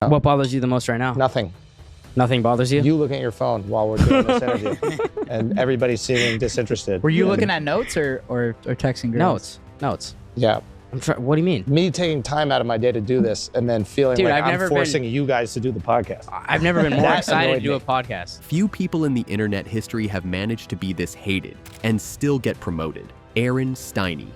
What bothers you the most right now? Nothing. Nothing bothers you? You looking at your phone while we're doing this interview, and everybody's seeming disinterested. Were you looking at notes or texting girls? Notes. Yeah. What do you mean? Me taking time out of my day to do this and then feeling Dude, like I've I'm forcing you guys to do the podcast. I've never been more That excited to annoyed do me. a podcast. Few people in the internet history have managed to be this hated and still get promoted. Steiny.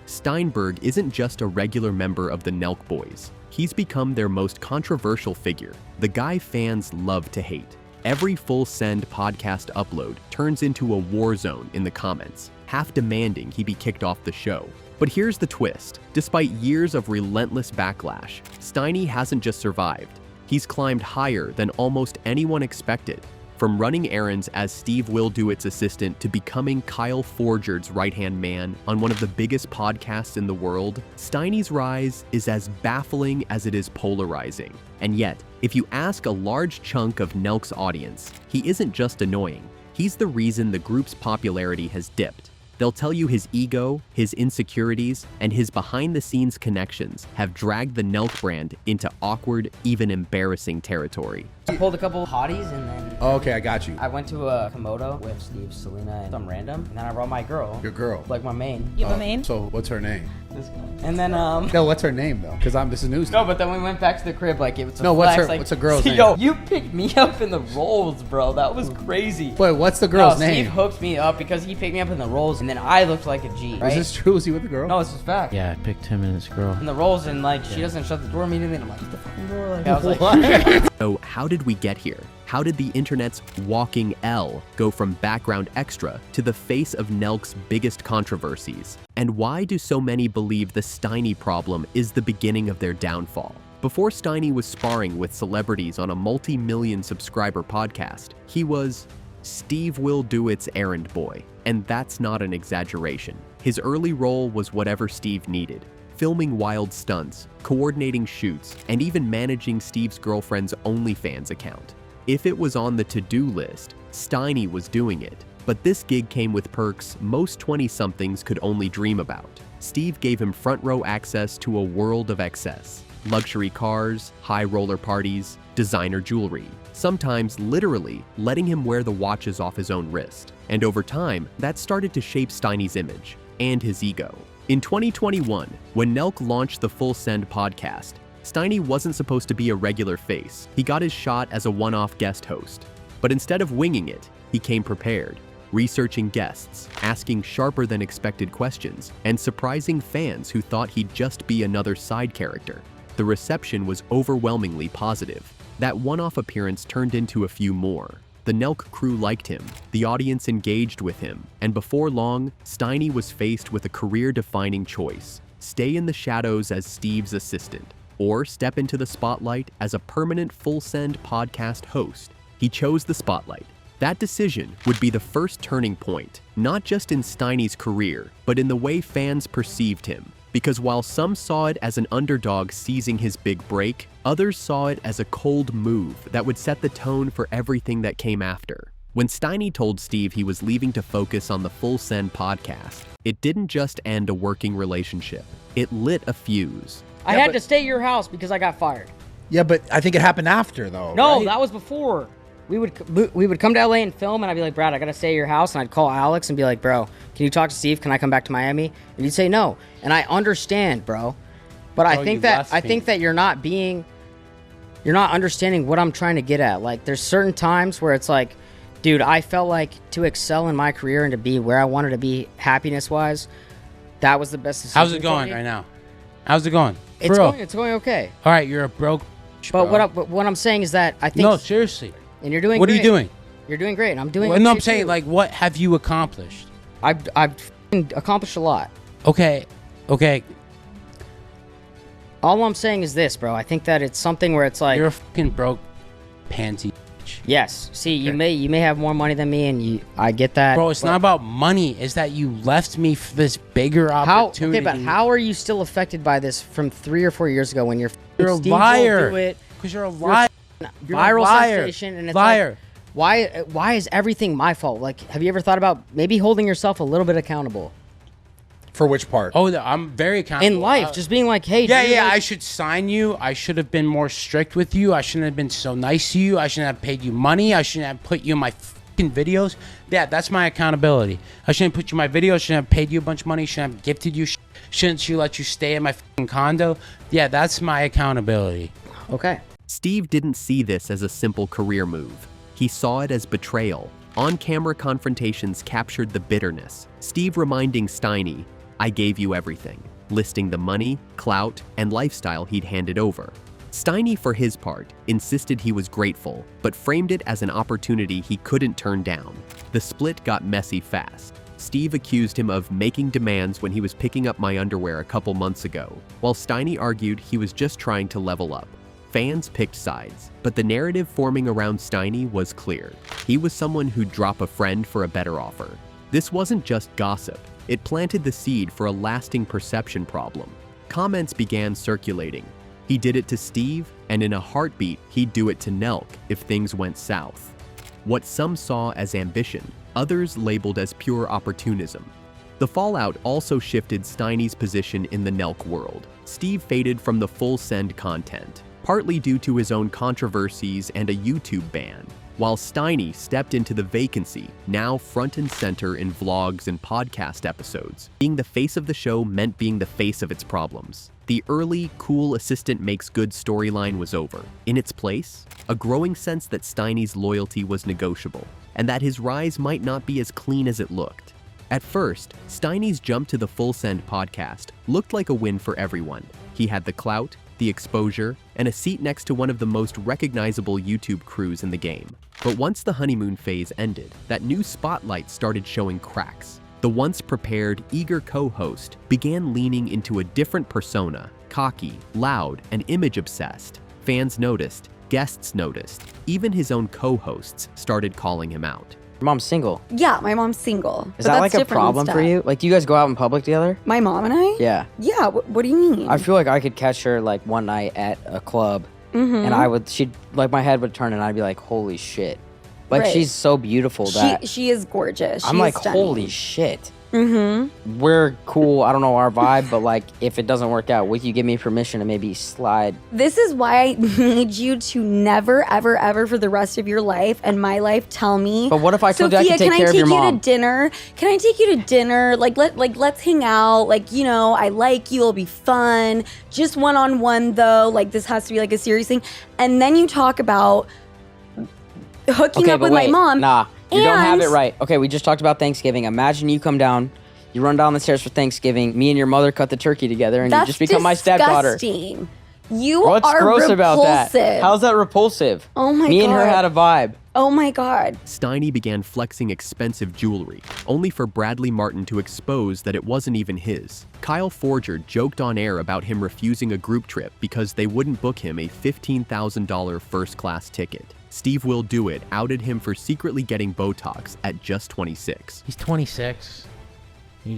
Steinberg isn't just a regular member of the Nelk Boys. He's become their most controversial figure, the guy fans love to hate. Every full send podcast upload turns into a war zone in the comments, half demanding he be kicked off the show. But here's the twist. Despite years of relentless backlash, Steiny hasn't just survived. He's climbed higher than almost anyone expected. From running errands as SteveWillDoIt's assistant to becoming Kyle Forgeard's right-hand man on one of the biggest podcasts in the world, Steiny's rise is as baffling as it is polarizing. And yet, if you ask a large chunk of Nelk's audience, he isn't just annoying. He's the reason the group's popularity has dipped. They'll tell you his ego, his insecurities, and his behind-the-scenes connections have dragged the Nelk brand into awkward, even embarrassing territory. I pulled a couple hotties and then Oh, okay, I got you. I went to a Komodo with Steve, Selena, and some random. And then I brought my girl. Your girl. Like my main. You have a main? So what's her name? This guy. And then No, what's her name though? Because this is news. No, but then we went back to the crib like it was a No, flex, what's a girl's name? Yo, you picked me up in the rolls, bro. That was crazy. Wait, what's the girl's no, name? Steve hooked me up because he picked me up in the rolls and then I looked like a G, right? Is this true? Was he with the girl? No, it's just fact. Yeah, I picked him and his girl. In the rolls and like she doesn't shut the door immediately and I'm like, get the fucking door. Like, I was like, So how did we get here? How did the internet's walking L go from background extra to the face of Nelk's biggest controversies? And why do so many believe the Steiny problem is the beginning of their downfall? Before Steiny was sparring with celebrities on a multi-million subscriber podcast, he was SteveWillDoIt's errand boy. And that's not an exaggeration. His early role was whatever Steve needed. Filming wild stunts, coordinating shoots, and even managing Steve's girlfriend's OnlyFans account. If it was on the to-do list, Steiny was doing it. But this gig came with perks most 20-somethings could only dream about. Steve gave him front row access to a world of excess. Luxury cars, high roller parties, designer jewelry. Sometimes literally letting him wear the watches off his own wrist. And over time, that started to shape Steiny's image and his ego. In 2021, when Nelk launched the Full Send podcast, Steiny wasn't supposed to be a regular face. He got his shot as a one-off guest host. But instead of winging it, he came prepared, researching guests, asking sharper than expected questions, and surprising fans who thought he'd just be another side character. The reception was overwhelmingly positive. That one-off appearance turned into a few more. The Nelk crew liked him, the audience engaged with him, and before long, Steiny was faced with a career-defining choice: stay in the shadows as Steve's assistant, or step into the spotlight as a permanent Full Send podcast host. He chose the spotlight. That decision would be the first turning point, not just in Steiny's career, but in the way fans perceived him. Because while some saw it as an underdog seizing his big break, others saw it as a cold move that would set the tone for everything that came after. When Steiny told Steve he was leaving to focus on the Full Send podcast, it didn't just end a working relationship. It lit a fuse. I had to stay at your house because I got fired. Yeah, but I think it happened after though. No, right? that was before. We would come to LA and film, and I'd be like, Brad, I gotta stay at your house, and I'd call Alex and be like, bro, can you talk to Steve? Can I come back to Miami? And he'd say no, and I understand, bro, but I think that you're not understanding what I'm trying to get at. Like, there's certain times where it's like, dude, I felt like to excel in my career and to be where I wanted to be happiness-wise, that was the best decision. How's it going right now? How's it going? It's going okay. All right, you're a broke. But what I'm saying is that I think. No, seriously. And you're doing. What great. are you doing? You're doing great. And I'm doing. Well, no, I'm saying like, what have you accomplished? I've accomplished a lot. Okay. All I'm saying is this, bro. I think that it's something where it's like You're a fucking broke pansy. Yes. See, you may have more money than me, and I get that. Bro, it's not about money. It's that you left me for this bigger opportunity. Okay, but how are you still affected by this from 3 or 4 years ago when you're a liar? Because you're a liar. Viral liar. sensation, and it's liar. Like, why is everything my fault? Like, have you ever thought about maybe holding yourself a little bit accountable? For which part? Oh, I'm very accountable. In life, just being like, hey, Yeah, dude, yeah, like- I should sign you. I should have been more strict with you. I shouldn't have been so nice to you. I shouldn't have paid you money. I shouldn't have put you in my fucking videos. Yeah, that's my accountability. I shouldn't put you in my videos. Shouldn't have paid you a bunch of money. Shouldn't have gifted you. Shouldn't you let you stay in my fucking condo? Yeah, that's my accountability. Okay. Steve didn't see this as a simple career move. He saw it as betrayal. On-camera confrontations captured the bitterness. Steve reminding Steiny, I gave you everything, listing the money, clout, and lifestyle he'd handed over. Steiny, for his part, insisted he was grateful, but framed it as an opportunity he couldn't turn down. The split got messy fast. Steve accused him of making demands when he was picking up my underwear a couple months ago, while Steiny argued he was just trying to level up. Fans picked sides, but the narrative forming around Steiny was clear. He was someone who'd drop a friend for a better offer. This wasn't just gossip. It planted the seed for a lasting perception problem. Comments began circulating. He did it to Steve, and in a heartbeat, he'd do it to Nelk if things went south. What some saw as ambition, others labeled as pure opportunism. The fallout also shifted Steiny's position in the Nelk world. Steve faded from the full send content, partly due to his own controversies and a YouTube ban, while Steiny stepped into the vacancy, now front and center in vlogs and podcast episodes. Being the face of the show meant being the face of its problems. The early, cool assistant makes good storyline was over. In its place, a growing sense that Steiny's loyalty was negotiable, and that his rise might not be as clean as it looked. At first, Steiny's jump to the Full Send podcast looked like a win for everyone. He had the clout, the exposure, and a seat next to one of the most recognizable YouTube crews in the game. But once the honeymoon phase ended, that new spotlight started showing cracks. The once prepared, eager co-host began leaning into a different persona, cocky, loud, and image-obsessed. Fans noticed, guests noticed, even his own co-hosts started calling him out. Your mom's single. Yeah, my mom's single. Is that like a problem for you? Like, do you guys go out in public together? My mom and I? Yeah. Yeah, what do you mean? I feel like I could catch her like one night at a club, and she'd like my head would turn, and I'd be like, "Holy shit!" Like she's so beautiful that she is gorgeous. I'm like, "Holy shit!" We're cool. I don't know our vibe, but like, if it doesn't work out, would you give me permission to maybe slide? This is why I need you to never, ever, ever for the rest of your life and my life tell me. But what if I told you I could take care of your mom? Can I take you to dinner? Can I take you to dinner? Let's hang out. Like, you know, I like you. It'll be fun. Just one-on-one though. Like, this has to be like a serious thing. And then you talk about hooking up with my mom. Nah. You don't have it right. Okay, we just talked about Thanksgiving. Imagine you come down, you run down the stairs for Thanksgiving, me and your mother cut the turkey together, and you just become my stepdaughter. Disgusting. You What's are gross repulsive. about that? How's that repulsive? Oh my god. Me and her had a vibe. Oh my god. Steiny began flexing expensive jewelry, only for Bradley Martin to expose that it wasn't even his. Kyle Forgeard joked on air about him refusing a group trip because they wouldn't book him a $15,000 first-class ticket. SteveWillDoIt outed him for secretly getting Botox at just 26. He's 26. I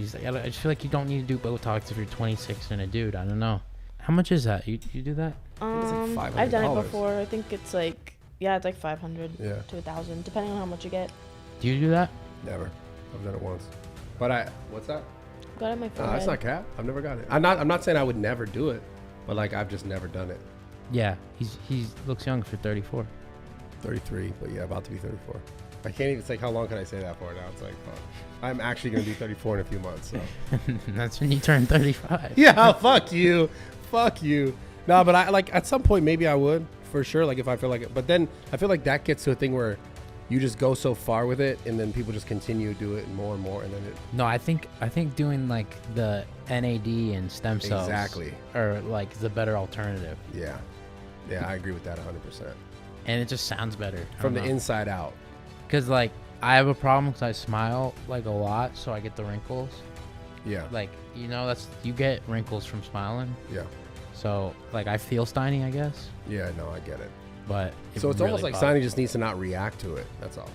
just feel like you don't need to do Botox if you're 26 and a dude. I don't know. How much is that? You do that? I've done it before. I think it's like, it's like 500 Yeah. to 1,000, depending on how much you get. Do you do that? Never. I've done it once. But what's that? Got it on my forehead. That's not cap. I've never got it. I'm not saying I would never do it, but like I've just never done it. Yeah, he looks young for 34. 33, but yeah, about to be 34. I can't even say how long can I say that for now. It's like, fuck. I'm actually gonna be 34 in a few months. So. That's when you turn 35. Yeah, fuck you, fuck you. No, but I like at some point maybe I would for sure. Like if I feel like it, but then I feel like that gets to a thing where you just go so far with it, and then people just continue to do it more and more, and then it. No, I think doing like the NAD and stem cells are like the better alternative. Yeah, I agree with that 100%. And it just sounds better from the inside out. Because like I have a problem because I smile like a lot, so I get the wrinkles. Yeah. Like, you know, you get wrinkles from smiling. Yeah. So like I feel Steiny, I guess. Yeah, no, I get it. But so it's really almost like Steiny just needs to not react to it. That's all.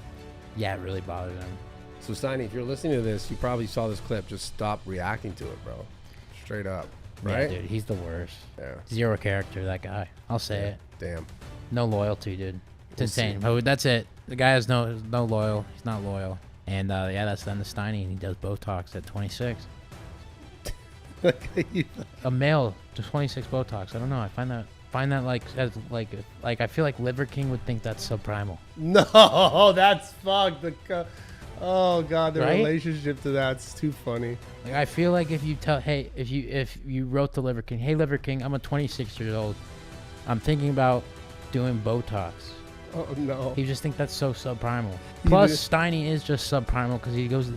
Yeah, it really bothered him. So Steiny, if you're listening to this, you probably saw this clip. Just stop reacting to it, bro. Straight up. Right? Yeah, dude, he's the worst. Yeah. Zero character, that guy. I'll say it. Damn. No loyalty, dude. It's insane. But that's it. The guy has no loyal. He's not loyal. And yeah, that's then the Steiny, and he does Botox at 26. A male, just 26 Botox. I don't know. I find that like I feel like Liver King would think that's subprimal. No, that's fucked. Oh god, the Right? relationship to that's too funny. Like I feel like if you wrote to Liver King, hey Liver King, I'm a 26 years old. I'm thinking about doing Botox. Oh no. You just think that's so subprimal. Plus, Steiny is just subprimal because he goes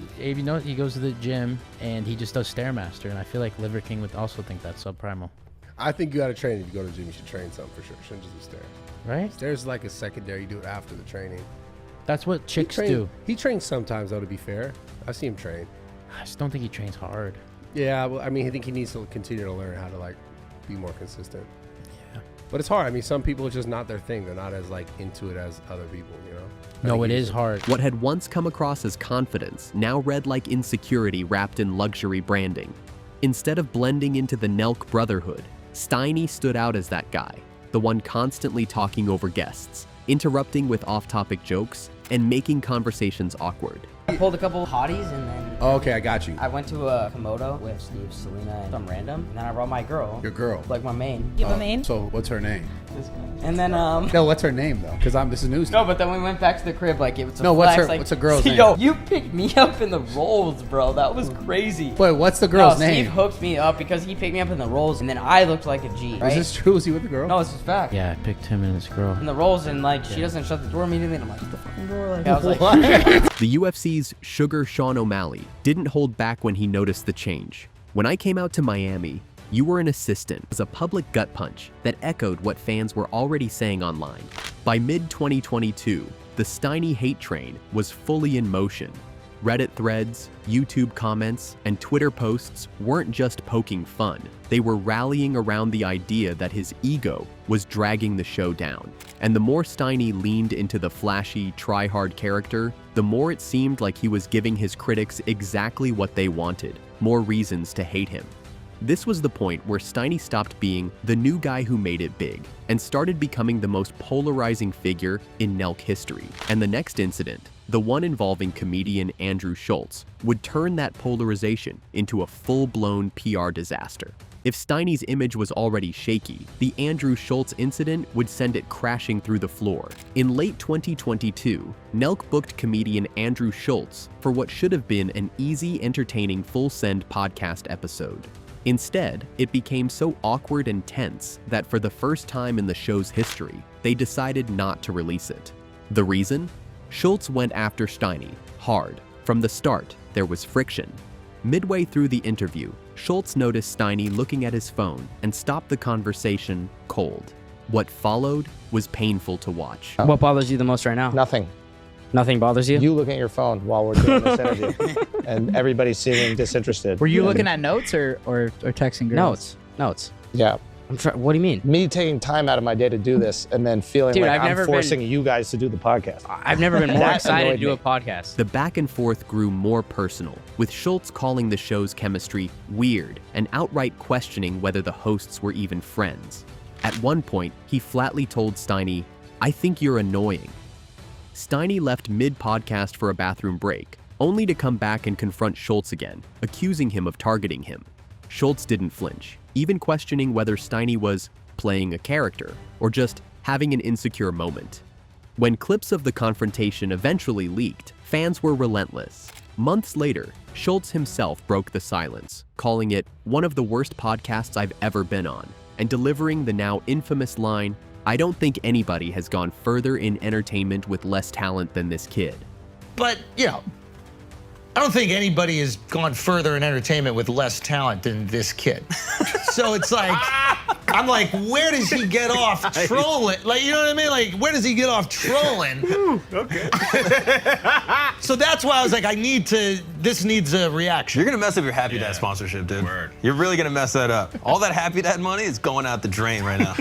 to the gym and he just does Stairmaster, and I feel like Liver King would also think that's subprimal. I think you got to train. If you go to the gym, you should train something for sure. Shouldn't just be stairs. Right? Stairs is like a secondary. You do it after the training. That's what chicks do. He trains sometimes, though. To be fair, I see him train. I just don't think he trains hard. Yeah, well, I mean, I think he needs to continue to learn how to like be more consistent. Yeah. But it's hard. I mean, some people it's just not their thing. They're not as like into it as other people. You know. No, it is hard. What had once come across as confidence now read like insecurity wrapped in luxury branding. Instead of blending into the Nelk brotherhood, Steiny stood out as that guy, the one constantly talking over guests, interrupting with off-topic jokes, and making conversations awkward. I pulled a couple hotties and then Oh, okay, I got you. I went to a Komodo with Steve, Selena, and some random. And then I brought my girl. Your girl. Like my main. You have a main? So what's her name? This guy. And then No, what's her name though? Because this is news. No, but then we went back to the crib like it was a No, flex, what's a girl's name? Yo, you picked me up in the rolls, bro. That was crazy. Wait, what's the girl's name? Steve hooked me up because he picked me up in the rolls, and then I looked like a G. Right? Is this true? Is he with the girl? No, it's just fact. Yeah, I picked him and his girl. In the rolls, and like she doesn't shut the door immediately, and I'm like, shut the fucking door. Like, I was like, The UFC's Sugar Sean O'Malley didn't hold back when he noticed the change. When I came out to Miami, you were an assistant. It was a public gut punch that echoed what fans were already saying online. By mid-2022, the Steiny hate train was fully in motion. Reddit threads, YouTube comments, and Twitter posts weren't just poking fun. They were rallying around the idea that his ego was dragging the show down. And the more Steiny leaned into the flashy, try-hard character, the more it seemed like he was giving his critics exactly what they wanted, more reasons to hate him. This was the point where Steiny stopped being the new guy who made it big and started becoming the most polarizing figure in Nelk history. And the next incident, the one involving comedian Andrew Schulz, would turn that polarization into a full-blown PR disaster. If Steiny's image was already shaky, the Andrew Schulz incident would send it crashing through the floor. In late 2022, Nelk booked comedian Andrew Schulz for what should have been an easy, entertaining full-send podcast episode. Instead, it became so awkward and tense that for the first time in the show's history, they decided not to release it. The reason? Schulz went after Steiny hard. From the start, there was friction. Midway through the interview, Schulz noticed Steiny looking at his phone and stopped the conversation cold. What followed was painful to watch. what bothers you the most right now? Nothing. Nothing bothers you? You looking at your phone while we're doing this interview, and everybody seeming disinterested. Were you looking at notes or texting girls? Notes. Yeah. What do you mean? Me taking time out of my day to do this and then feeling Dude, like I've never I'm forcing you guys to do the podcast. I've never been more That excited to annoyed do me. a podcast. The back and forth grew more personal, with Schulz calling the show's chemistry weird and outright questioning whether the hosts were even friends. At one point, he flatly told Steiny, "I think you're annoying." Steiny left mid-podcast for a bathroom break, only to come back and confront Schulz again, accusing him of targeting him. Schulz didn't flinch, even questioning whether Steiny was playing a character or just having an insecure moment. When clips of the confrontation eventually leaked, fans were relentless. Months later, Schulz himself broke the silence, calling it one of the worst podcasts I've ever been on, and delivering the now infamous line, "I don't think anybody has gone further in entertainment with less talent than this kid." But, you know, I don't think anybody has gone further in entertainment with less talent than this kid. So it's like, I'm like, where does he get off trolling? Like, you know what I mean? Like, where does he get off trolling? Okay. So that's why I was like, this needs a reaction. You're gonna mess up your Happy Dad sponsorship, dude. Word. You're really gonna mess that up. All that Happy Dad money is going out the drain right now.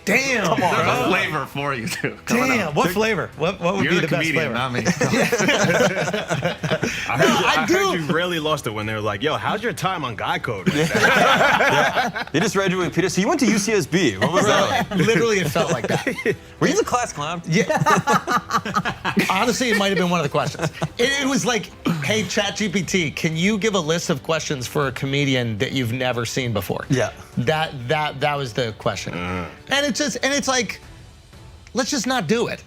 Damn. Come on, bro. there's a flavor for you, too. Damn. What flavor? What would You're be the the best comedian, flavor? not me. I heard you really lost it when they were like, "Yo, how's your time on Guy Code?" They just read you with Peter. So you went went to UCSB. What was that like? Literally, it felt like that. Were you the class clown? Yeah. Honestly, it might have been one of the questions. It was like, hey, ChatGPT, can you give a list of questions for a comedian that you've never seen before? Yeah. That was the question. And it's like, let's just not do it.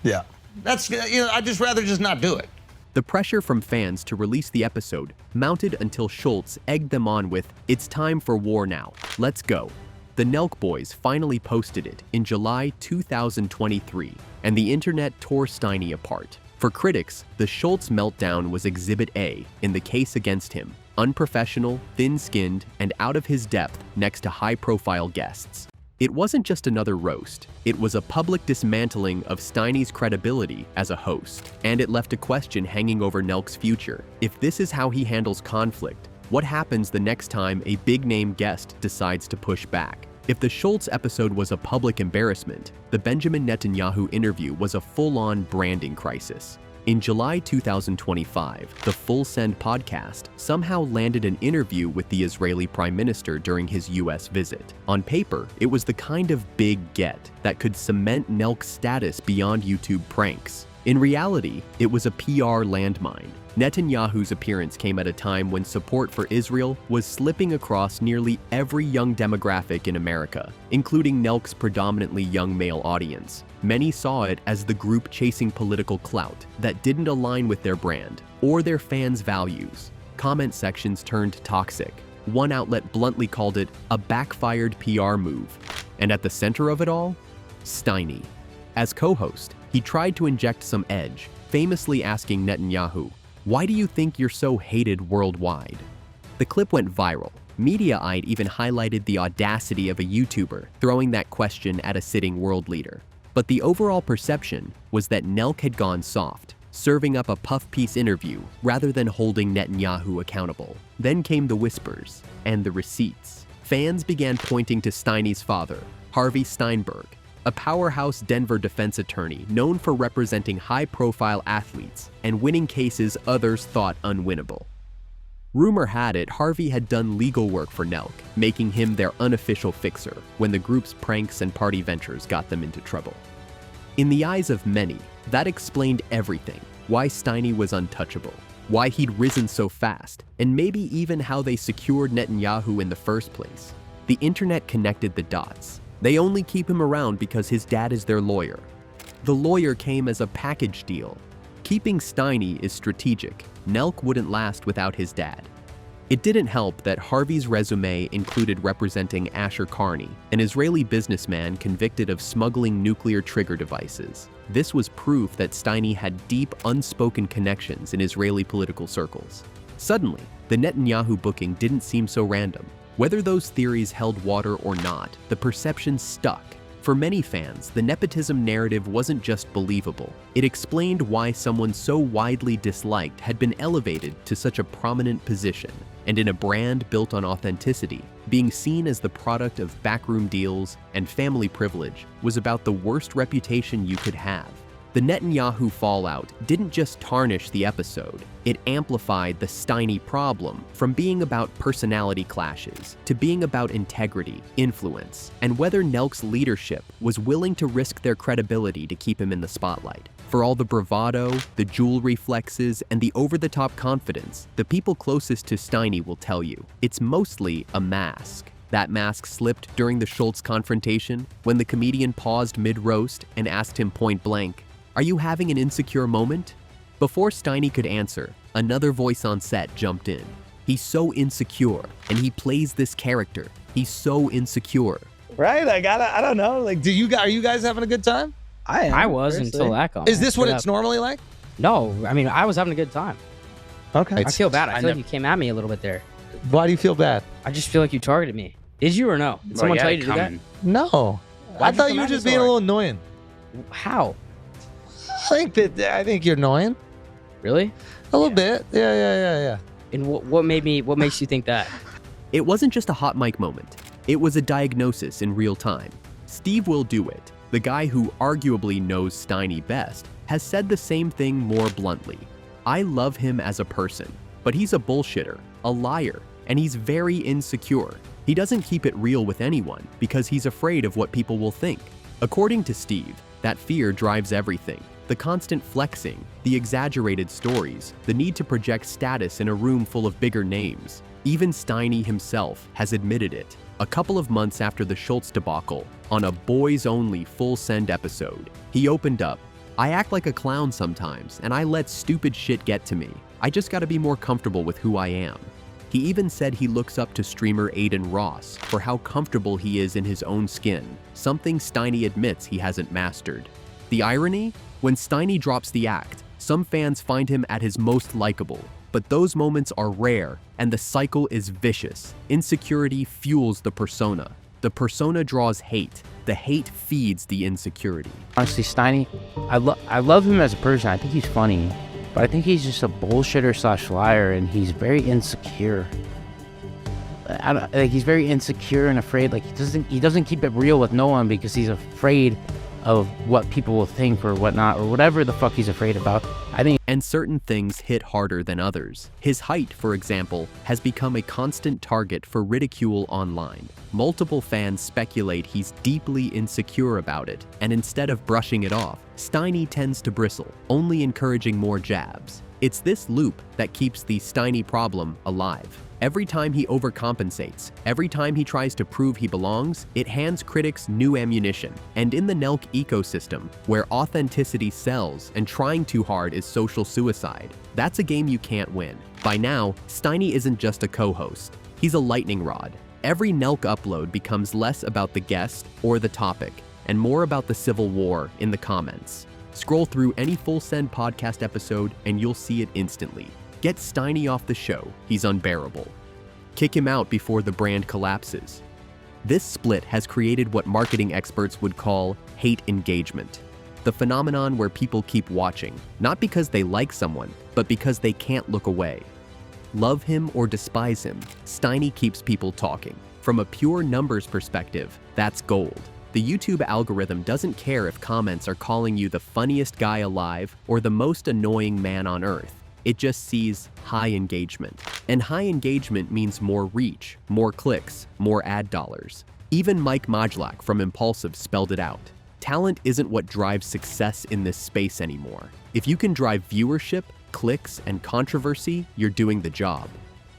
Yeah. That's, I'd just rather just not do it. The pressure from fans to release the episode mounted until Schultz egged them on with, "It's time for war now. Let's go." The Nelk Boys finally posted it in July 2023, and the internet tore Steiny apart. For critics, the Schultz meltdown was Exhibit A in the case against him, unprofessional, thin-skinned, and out of his depth next to high-profile guests. It wasn't just another roast, it was a public dismantling of Steiny's credibility as a host, and it left a question hanging over Nelk's future. If this is how he handles conflict, what happens the next time a big-name guest decides to push back? If the Schultz episode was a public embarrassment, the Benjamin Netanyahu interview was a full-on branding crisis. In July 2025, the Full Send podcast somehow landed an interview with the Israeli Prime Minister during his US visit. On paper, it was the kind of big get that could cement Nelk's status beyond YouTube pranks. In reality, it was a PR landmine. Netanyahu's appearance came at a time when support for Israel was slipping across nearly every young demographic in America, including Nelk's predominantly young male audience. Many saw it as the group chasing political clout that didn't align with their brand or their fans' values. Comment sections turned toxic. One outlet bluntly called it a backfired PR move. And at the center of it all, Steiny. As co-host, he tried to inject some edge, famously asking Netanyahu, "Why do you think you're so hated worldwide?" The clip went viral. Mediaite even highlighted the audacity of a YouTuber throwing that question at a sitting world leader. But the overall perception was that Nelk had gone soft, serving up a puff piece interview rather than holding Netanyahu accountable. Then came the whispers and the receipts. Fans began pointing to Steiny's father, Harvey Steinberg, a powerhouse Denver defense attorney known for representing high-profile athletes and winning cases others thought unwinnable. Rumor had it Harvey had done legal work for Nelk, making him their unofficial fixer when the group's pranks and party ventures got them into trouble. In the eyes of many, that explained everything: why Steiny was untouchable, why he'd risen so fast, and maybe even how they secured Netanyahu in the first place. The internet connected the dots. They only keep him around because his dad is their lawyer. The lawyer came as a package deal. Keeping Steiny is strategic. Nelk wouldn't last without his dad. It didn't help that Harvey's resume included representing Asher Carney, an Israeli businessman convicted of smuggling nuclear trigger devices. This was proof that Steiny had deep, unspoken connections in Israeli political circles. Suddenly, the Netanyahu booking didn't seem so random. Whether those theories held water or not, the perception stuck. For many fans, the nepotism narrative wasn't just believable. It explained why someone so widely disliked had been elevated to such a prominent position. And in a brand built on authenticity, being seen as the product of backroom deals and family privilege was about the worst reputation you could have. The Netanyahu fallout didn't just tarnish the episode, it amplified the Steiny problem from being about personality clashes to being about integrity, influence, and whether Nelk's leadership was willing to risk their credibility to keep him in the spotlight. For all the bravado, the jewelry flexes, and the over-the-top confidence, the people closest to Steiny will tell you, it's mostly a mask. That mask slipped during the Schultz confrontation when the comedian paused mid-roast and asked him point-blank, "Are you having an insecure moment?" Before Steiny could answer, another voice on set jumped in. He's so insecure, and he plays this character. He's so insecure. Right? Like, I don't know. Like, are you guys having a good time? I was until that comment. Is this what it's normally like? No, I mean, I was having a good time. Okay. I feel bad. I feel like you came at me a little bit there. Why do you feel bad? I just feel like you targeted me. Did you or no? Did someone tell you to do that? No. I thought you were just being a little annoying. How? I think you're annoying. Really? A little bit. Yeah. And what makes you think that? It wasn't just a hot mic moment. It was a diagnosis in real time. SteveWillDoIt, the guy who arguably knows Steiny best, has said the same thing more bluntly. I love him as a person, but he's a bullshitter, a liar, and he's very insecure. He doesn't keep it real with anyone because he's afraid of what people will think. According to Steve, that fear drives everything. The constant flexing, the exaggerated stories, the need to project status in a room full of bigger names. Even Steiny himself has admitted it. A couple of months after the Schultz debacle, on a boys-only full send episode, he opened up, "I act like a clown sometimes, and I let stupid shit get to me. I just gotta be more comfortable with who I am." He even said he looks up to streamer Aiden Ross for how comfortable he is in his own skin, something Steiny admits he hasn't mastered. The irony? When Steiny drops the act, some fans find him at his most likable, but those moments are rare, and the cycle is vicious. Insecurity fuels the persona. The persona draws hate. The hate feeds the insecurity. Honestly, Steiny, I love him as a person. I think he's funny, but I think he's just a bullshitter / liar, and he's very insecure. He's very insecure and afraid. Like he doesn't keep it real with no one because he's afraid of what people will think or whatnot, or whatever the fuck he's afraid about. I think. And certain things hit harder than others. His height, for example, has become a constant target for ridicule online. Multiple fans speculate he's deeply insecure about it, and instead of brushing it off, Steiny tends to bristle, only encouraging more jabs. It's this loop that keeps the Steiny problem alive. Every time he overcompensates, every time he tries to prove he belongs, it hands critics new ammunition. And in the Nelk ecosystem, where authenticity sells and trying too hard is social suicide, that's a game you can't win. By now, Steiny isn't just a co-host. He's a lightning rod. Every Nelk upload becomes less about the guest or the topic, and more about the civil war in the comments. Scroll through any Full Send podcast episode and you'll see it instantly. Get Steiny off the show, he's unbearable. Kick him out before the brand collapses. This split has created what marketing experts would call hate engagement, the phenomenon where people keep watching, not because they like someone, but because they can't look away. Love him or despise him, Steiny keeps people talking. From a pure numbers perspective, that's gold. The YouTube algorithm doesn't care if comments are calling you the funniest guy alive or the most annoying man on earth. It just sees high engagement. And high engagement means more reach, more clicks, more ad dollars. Even Mike Majlak from Impulsive spelled it out. Talent isn't what drives success in this space anymore. If you can drive viewership, clicks, and controversy, you're doing the job.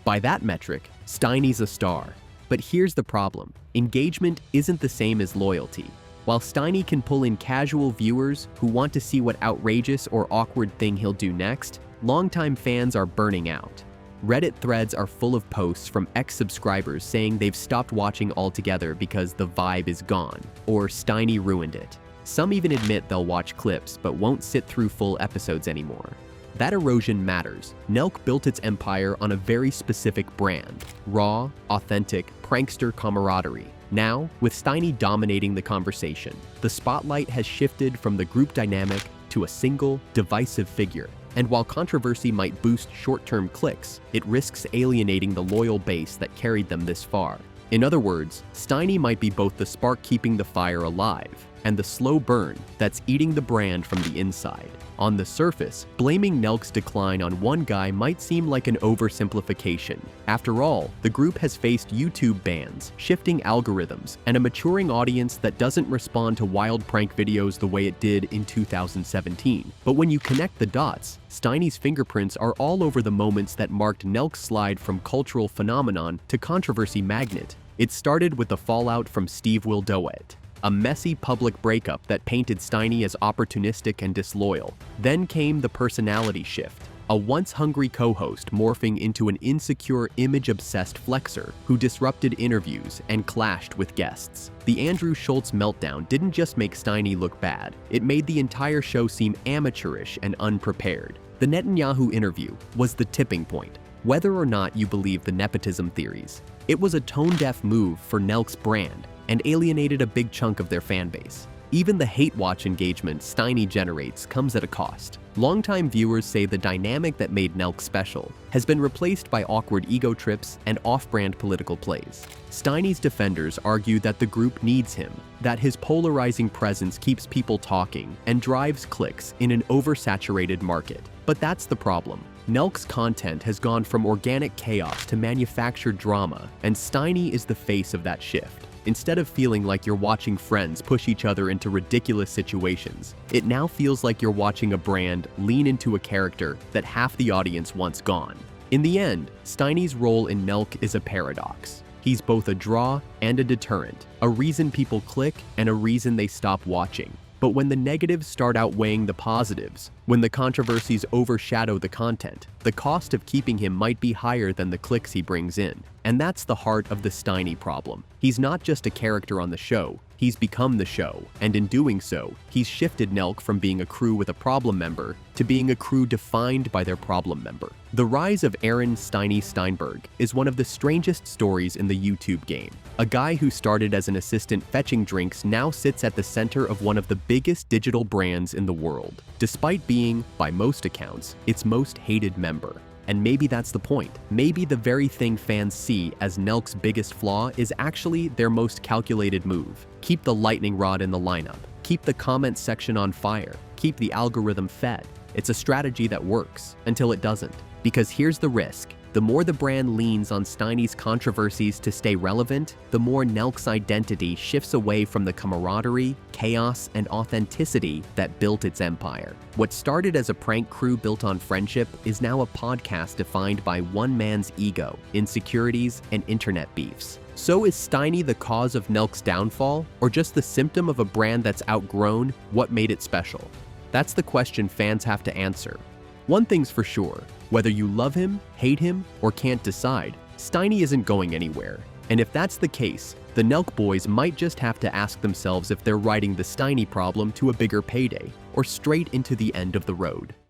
By that metric, Steiny's a star. But here's the problem. Engagement isn't the same as loyalty. While Steiny can pull in casual viewers who want to see what outrageous or awkward thing he'll do next, longtime fans are burning out. Reddit threads are full of posts from ex-subscribers saying they've stopped watching altogether because the vibe is gone, or Steiny ruined it. Some even admit they'll watch clips but won't sit through full episodes anymore. That erosion matters. Nelk built its empire on a very specific brand: raw, authentic, prankster camaraderie. Now, with Steiny dominating the conversation, the spotlight has shifted from the group dynamic to a single, divisive figure. And while controversy might boost short-term clicks, it risks alienating the loyal base that carried them this far. In other words, Steiny might be both the spark keeping the fire alive and the slow burn that's eating the brand from the inside. On the surface, blaming Nelk's decline on one guy might seem like an oversimplification. After all, the group has faced YouTube bans, shifting algorithms, and a maturing audience that doesn't respond to wild prank videos the way it did in 2017. But when you connect the dots, Steiny's fingerprints are all over the moments that marked Nelk's slide from cultural phenomenon to controversy magnet. It started with the fallout from SteveWillDoIt, a messy public breakup that painted Steiny as opportunistic and disloyal. Then came the personality shift, a once hungry co-host morphing into an insecure, image-obsessed flexer who disrupted interviews and clashed with guests. The Andrew Schultz meltdown didn't just make Steiny look bad, it made the entire show seem amateurish and unprepared. The Netanyahu interview was the tipping point. Whether or not you believe the nepotism theories, it was a tone-deaf move for Nelk's brand and alienated a big chunk of their fan base. Even the hate watch engagement Steiny generates comes at a cost. Longtime viewers say the dynamic that made Nelk special has been replaced by awkward ego trips and off-brand political plays. Steiny's defenders argue that the group needs him, that his polarizing presence keeps people talking and drives clicks in an oversaturated market. But that's the problem. Nelk's content has gone from organic chaos to manufactured drama, and Steiny is the face of that shift. Instead of feeling like you're watching friends push each other into ridiculous situations, it now feels like you're watching a brand lean into a character that half the audience wants gone. In the end, Steiny's role in Nelk is a paradox. He's both a draw and a deterrent, a reason people click and a reason they stop watching. But when the negatives start outweighing the positives, when the controversies overshadow the content, the cost of keeping him might be higher than the clicks he brings in. And that's the heart of the Steiny problem. He's not just a character on the show, he's become the show, and in doing so, he's shifted Nelk from being a crew with a problem member to being a crew defined by their problem member. The rise of errands Steiny Steinberg is one of the strangest stories in the YouTube game. A guy who started as an assistant fetching drinks now sits at the center of one of the biggest digital brands in the world, despite being, by most accounts, its most hated member. And maybe that's the point. Maybe the very thing fans see as Nelk's biggest flaw is actually their most calculated move. Keep the lightning rod in the lineup. Keep the comment section on fire. Keep the algorithm fed. It's a strategy that works until it doesn't. Because here's the risk. The more the brand leans on Steiny's controversies to stay relevant, the more Nelk's identity shifts away from the camaraderie, chaos, and authenticity that built its empire. What started as a prank crew built on friendship is now a podcast defined by one man's ego, insecurities, and internet beefs. So is Steiny the cause of Nelk's downfall, or just the symptom of a brand that's outgrown what made it special? That's the question fans have to answer. One thing's for sure, whether you love him, hate him, or can't decide, Steiny isn't going anywhere. And if that's the case, the Nelk Boys might just have to ask themselves if they're riding the Steiny problem to a bigger payday, or straight into the end of the road.